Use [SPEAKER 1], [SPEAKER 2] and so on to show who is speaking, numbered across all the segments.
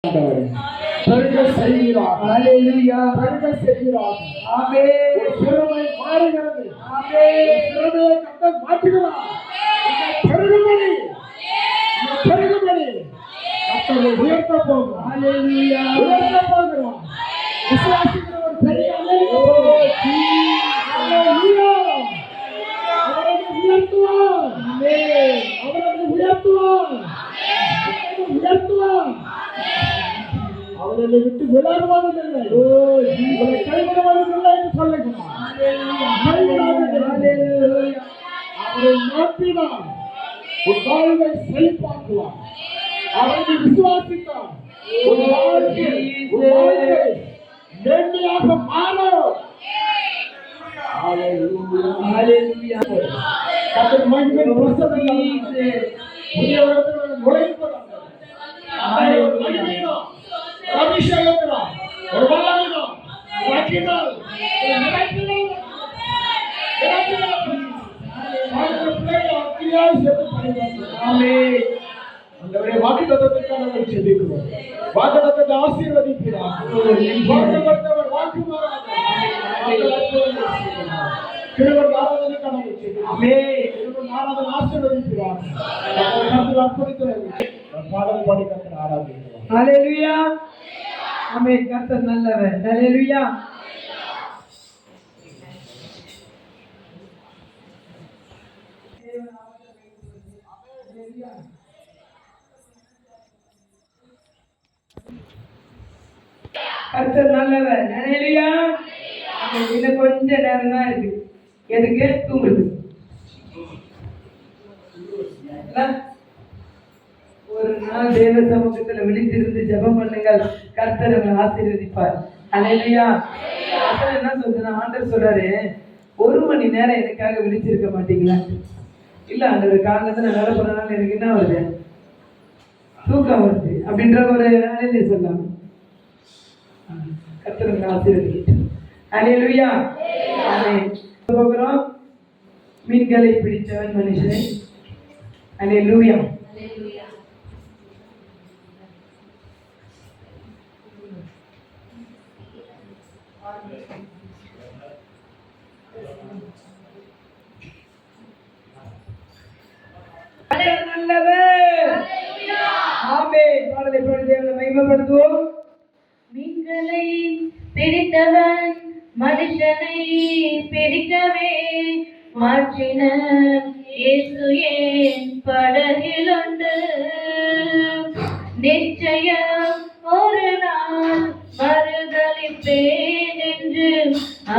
[SPEAKER 1] பெருக செய்கிறார். ஹல்லேலூயா. பெருக செய்கிறார். ஆமென். ஒரு சிறுமை மாறுகிறது. ஆமென். சிறுமையை கர்த்தர் மாற்றுகிறார். பெருகும்படி பெருகும்படி கர்த்தரை உயர்த்த போகிறார். ஹல்லேலூயா. உயர்த்த போகிறார். விசுவாசிக்கிற ஒரு பெரிய ஹல்லேலூயா. அவரை உயர்த்துவார். ஆமென். அவரை உயர்த்துவார். உயர்த்துவார். அவரை விட்டு விலகுவதில்லை. உங்களை கைவிடுவதில்லை என்று சொல்லுகிறார். அவரை மாற்றினார். உன் வாழ்வை செழிப்பாக்குவார். அவரை விசுவாசித்தார். உன் வாழ்க்கை மேன்மையாக மாறும். அபிஷேகத்தினால் ஒரு வல்லமையினால் வாக்கினால் வாக்குத்தத்தத்திற்காக செபிக்கிறோம். வாக்குத்தத்தத்தை ஆசீர்வதிக்கிறார். வாக்குத்தத்தவர் வாக்கு மாறாத கிருபை ஆராதனைக்காக ஆசீர்வதிக்கிறார். பாடல் பாடி கர்த்தரை ஆராதிக்கிறோம்.
[SPEAKER 2] ஹல்லேலூயா. ஆமென். கர்த்தர் நல்லவர். ஹல்லேலூயா. கர்த்தர் நல்லவர். ஹல்லேலூயா. இன்னும் கொஞ்ச நேரம் தான் இருக்கு. எதுக்கு? தூங்குறது. ஒரு நாள் தேவ சமூகத்தில் விழித்திருந்து ஜெபம் பண்ணுங்கள். கர்த்தர் ஆசீர்வதிப்பார். ஹல்லேலூயா. என்ன சொல்றேன், ஆண்டவர் சொல்றாரு, 1 மணி நேரம் எனக்காக விழிச்சிருக்க மாட்டீங்களா? இல்ல ஆண்டவர், காரணத்தை நான் வேலை பண்ணனால எனக்கு என்ன வருது, தூக்கம் வருது அப்படின்ற ஒரு ஹல்லேலூயா சொல்லலாம். கர்த்தர் ஆசீர்வதிக்கட்டும். ஹல்லேலூயா. ஆமென். போகிறோம். மீன்களை பிடித்தவன் மனுஷன். ஹல்லேலூயா.
[SPEAKER 3] மீன்களை பிடித்தவன் மனுஷனை பிடிக்கவே மாற்றின இயேசு என் படகில் உண்டு. நிச்சயம் ஒரு நாள் மறுதலிப்பேன் என்று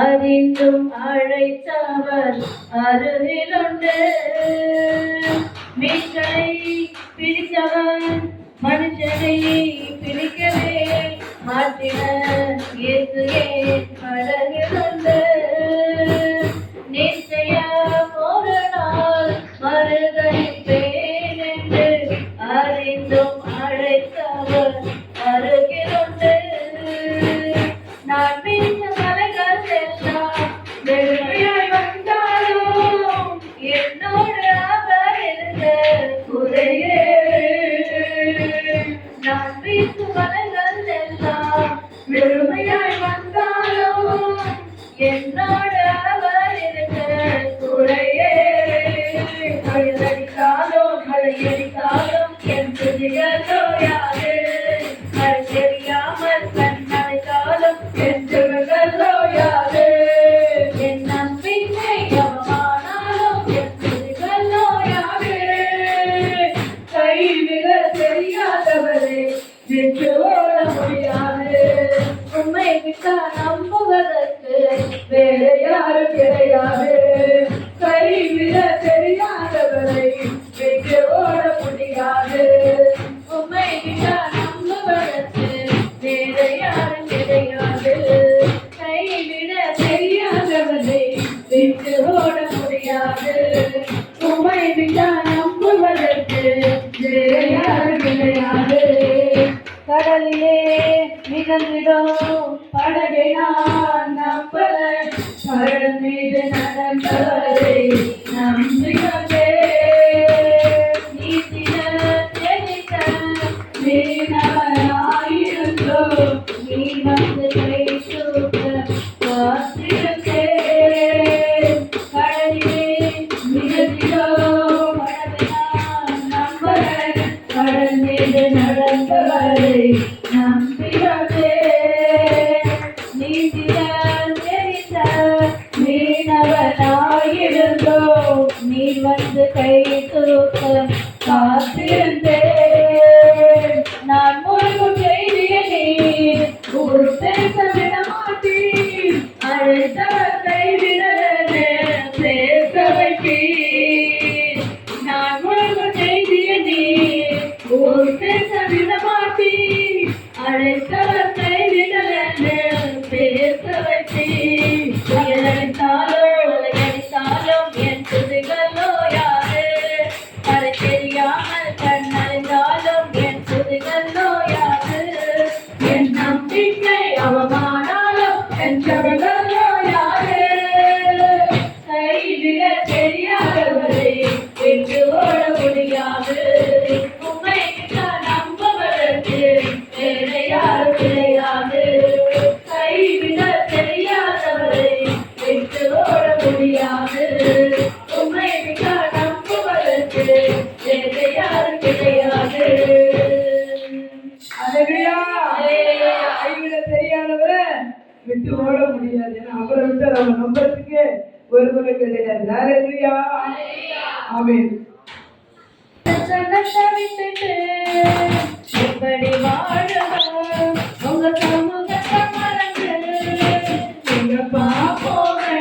[SPEAKER 3] அறிந்தும் அழைத்தவர் அருகில் உண்டு. மீன்களை பிடித்தவன் மனுஷனை பிடிக்கவே மாற்றின இயேசு என் படகில் உண்டு. நிச்சயம் ஒரு நாள் மறுதலிப்பேன் என்று அறிந்தும் அழைத்தவர் அருகில் உண்டு. நான் வீச மலைகள் எல்லாம் வெறுமையாய் வந்தாலும் என்னோடு அவர் இருந்த குறையே. நான் வீசும் மலைகள் எல்லாம் வெறுமையாய் வந்தாலும் என்னோடு அவர் இருந்த குறையே. மழையடித்தாலும் மழையடித்தாலும் என் துதிகள் தோயாது. மழை தெரியாமல் கண் அழைத்தாலும் என் துதிகள் தோயாது. என் நம்பிக்கை அவமானாலும் என் துதிகள் தோயாது. கைவிட தெரியாதவரை நின்று ஓட முடியாது. உண்மை விட்டா நம்புவதற்கு வேறு யாரும் கிடையாது. கைவிட தெரியாதவரை நின்று ஓட முடியாது. உண்மை விட்டா நம்புவதற்கு வேறு யாரும் கிடையாது. கைவிட தெரியாதவரை நின்று ஓட முடியாது. உண்மை விட்டா நம்புவதற்கு வேறு யாரும் கிடையாது. கடலிலே மிதந்திடும் படகை நான் நம்பல. கடல் மீது நடந்தவரை நம்புகிறே. நீதின தெளித்த மீனாய் தெரியாதவரை நம்பி வந்தேன். நீதியால் தெரிந்த மீனவனாயிருந்தோம், நீ வந்து கை தூக்க காத்திருந்தேன். நான் முழுகும் செய்திய நீர் ஒரு பேச விட மாட்டீர், அழைத்தவர் கைவிடவே பேச வைத்தீர். நான் முழுகும் செய்திய நீர் ஒரு பேச விட மாட்டீர், அழைத்தவர் கைவிடவே பேச வைத்தீர். அழைத்தாலும் என் துதிகளோ யாரு, அதை தெரியாமல் கண்ணறிந்தாலும் என் துதிகளோ யாரு, என் நம்பிக்கை அவமானாலும் என் ஜபங்களோ யாரு. கைவிட தெரியாதவரை விட்டு ஓட முடியாது, உண்மை நம்புவதற்கு வேற யாரும் கிடையாது. கைவிட தெரியாதவரை விட்டு ஓட முடியாது, உண்மை நம்புவதற்கு வேற யாரும் கிடையாது.
[SPEAKER 2] அல்லேலூயா. கைவிட தெரியாதவரை விட்டு ஓட முடியாது. ஏன்னா அவரை விட்டு நம்ம நம்புறதுக்கு ஒருவரும் கிடையாது. அல்லேலூயா. ஆமென்.
[SPEAKER 3] விட்டுட்டு எப்படி வாழணும், உங்க சமூகத்தை மறந்து நீங்க பாப்போமே.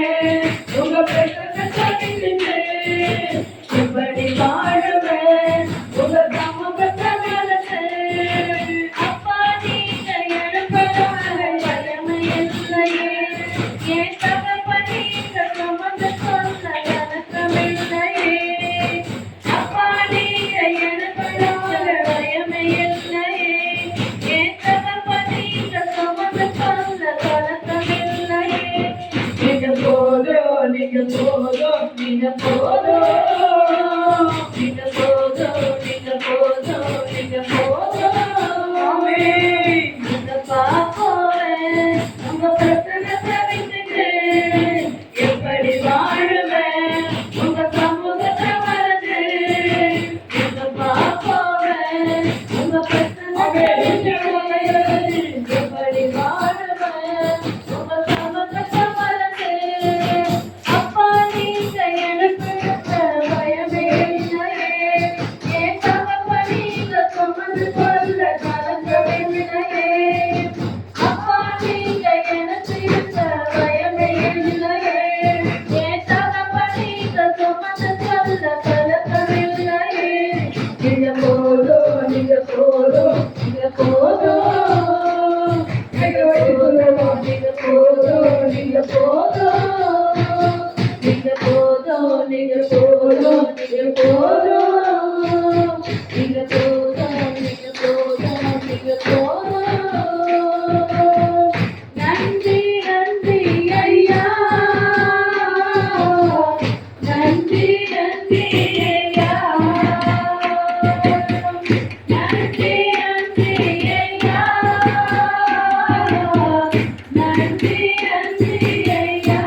[SPEAKER 3] உங்க பிரசன்னத்தை விட்டுட்டு எப்படி வாழுவேன், உங்க சமூகத்தை மறந்து. அப்பா நீங்க எழுப்பதால வல்லமை இல்லையே, என் தகப்பன் நீங்க சுமந்து கொள்ள கணக்கமில்லையே. அப்பா நீங்க எழுப்பதால பயமே இல்லையே, என் தகப்பன் நீங்க சுமந்து கொள்ள கணக்கமில்லையே. நீங்க போதும், நீங்க போதும், நீங்க போதும், நீங்க போதும், நீங்க போதும், நீங்க போதும்.
[SPEAKER 2] ஆமென்.
[SPEAKER 3] உங்க பாப்போவேன், உங்க பிரசன்னத்தை விட்டுட்டு எப்படி வாழுவேன், உங்க சமூகத்தை மறந்து. உங்க பாப்போவேன், உங்க பிரசன்னத்தை விட்டுட்டு எப்படி வாழுவேன், உங்க சமூகத்தை மறந்து. அப்பா நீங்க எனக்கு பயமே இல்லையே, என் தகப்பன் நீங்க சுமந்து கொள்ள கலங்கமில்லையே. அப்பா நீங்க எனக்கு பயமே இல்லையே, என் தகப்பன் நீங்க சுமந்து கொள்ள கலங்கமில்லையே. நீங்க போதும், நீங்க போதும், நீங்க போதும், நீங்க போதும், நீங்க போதும், நீங்க போதும், நீங்க போதும், நீங்க போதும், நீங்க போதும், நீங்க போதும், நீங்க போதும், நீங்க போதும். நன்றி நன்றி ஐயா, நன்றி நன்றி ஐயா, நன்றி நன்றி ஐயா, நன்றி நன்றி ஐயா.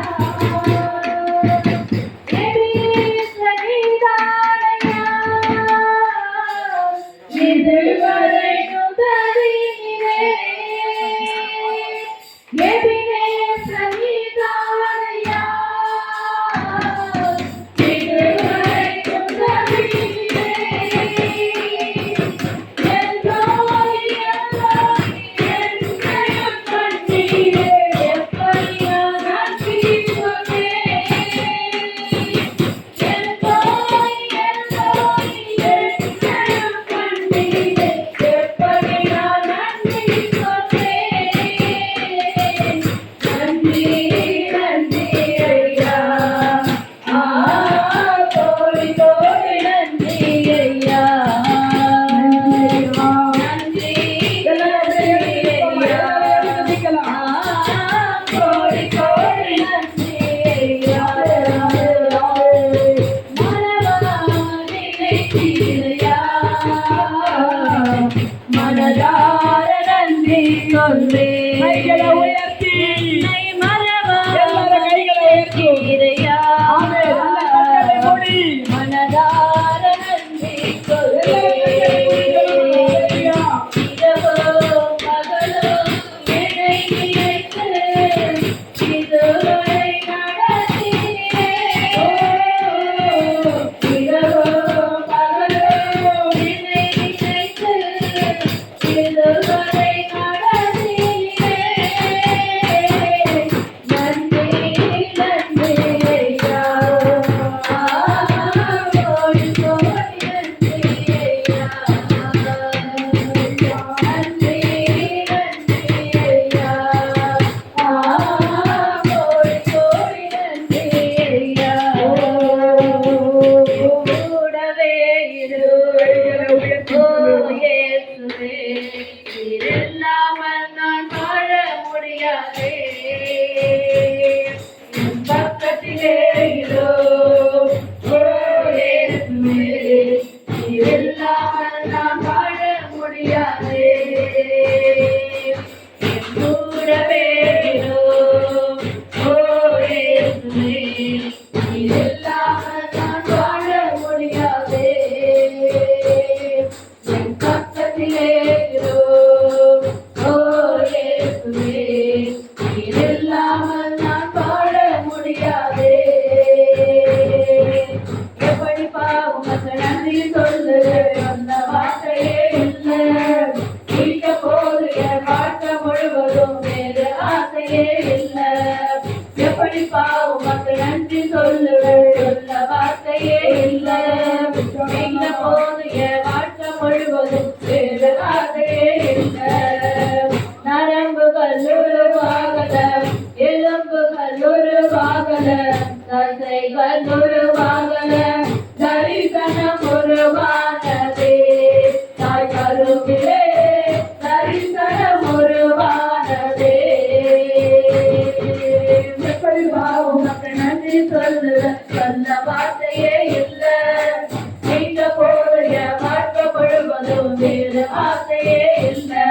[SPEAKER 3] இதுவரை நுகரினே, எதிரே சனிதானையா, இதுவரை நுகரினே. எல்லோய் எல்லோய் என்னையும் கண்டீரே, எப்படியா நன்றி சொல்வேன். எல்லோய் எல்லோய் என்னையும் கண்டீரே, எப்படியா நன்றி சொல்வேன். நன்றி நன்றி ஐயா, கோடி கோடி நன்றி ஐயா, நன்றி நன்றி ஐயா, கோடி கோடி நன்றி ஐயா. மனதார நன்றி சொல்வேன்.
[SPEAKER 2] கைகளை உயர்த்தி
[SPEAKER 3] என்னை மறவாமல்
[SPEAKER 2] எல்லாரும் கைகளை உயர்த்தி.
[SPEAKER 3] இருக்கிறையா.
[SPEAKER 2] ஆமென். நல்ல கண்களை மூடி
[SPEAKER 3] மனதார நன்றி சொல்வேன்.
[SPEAKER 2] எல்லாரும் கைகளை மூடி.
[SPEAKER 3] இல்லாமல் நான் வாழ முடியாதே. என் பக்கத்திலே இதோ ஓ இயேசுவே, நீர் இல்லாமல் நான் வாழ முடியாதே. என் கூடவே இதோ ஓ இயேசுவே, நீர் இல்லாமல் நான் வாழ முடியாதே. என் பக்கத்திலே இதோ ஓ இயேசுவே, நீர் இல்லாமல் நான் வாழ முடியாதே. எப்படிப்பா உமக்கு நன்றி சொல்லுவேன், அந்த வார்த்தையே இல்லை. நீக்க போது என் வாழ்க்கை முழுவதும் வேறு ஆசையே இல்லை. எப்படிப்பா உமக்கு நன்றி சொல்லுவேன், சொல்ல வார்த்தையே இல்லை. நீக்க போது என் வாழ்க்கை முழுவதும் வேறு ஆசையே இல்லை. நரம்புகள் உருவாகல, எலும்புகள் உருவாகல, தசைகள் உருவாகல, தரிசனம் உருவானதே. தாய் கருவிலே தரிசனம் உருவானதே. எப்படி உமக்கு நன்றி சொல்லுவேன், சொன்ன வார்த்தையே இல்லை. நீங்க போதைய வாழ்க்கை முழுவதும் வேறு ஆசையே இல்லை.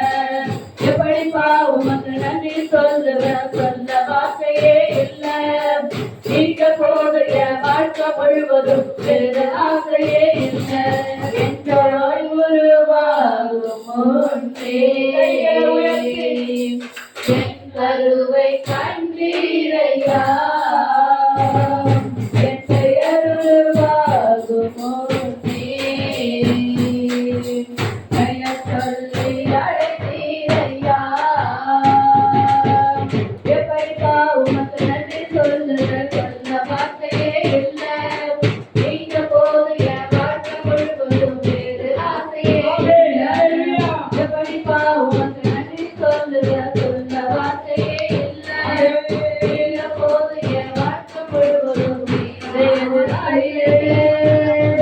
[SPEAKER 3] எப்படிப்பா உமக்கு நன்றி சொல்லுவேன், சொன்ன வார்த்தையே இல்லை. நீங்க போதைய வாழ்க்கை முழுவதும் வேறு ஆசையே இல்லை. என்றாய் உருவாகும் முன்னே என் கருவை கண்டீரையா. என் பெயர் உருவாகும் முன்னே பெயர் சொல்லி அழைத்தீரையா. எப்படிப்பா உமக்கு நன்றி சொல்லுவேன்,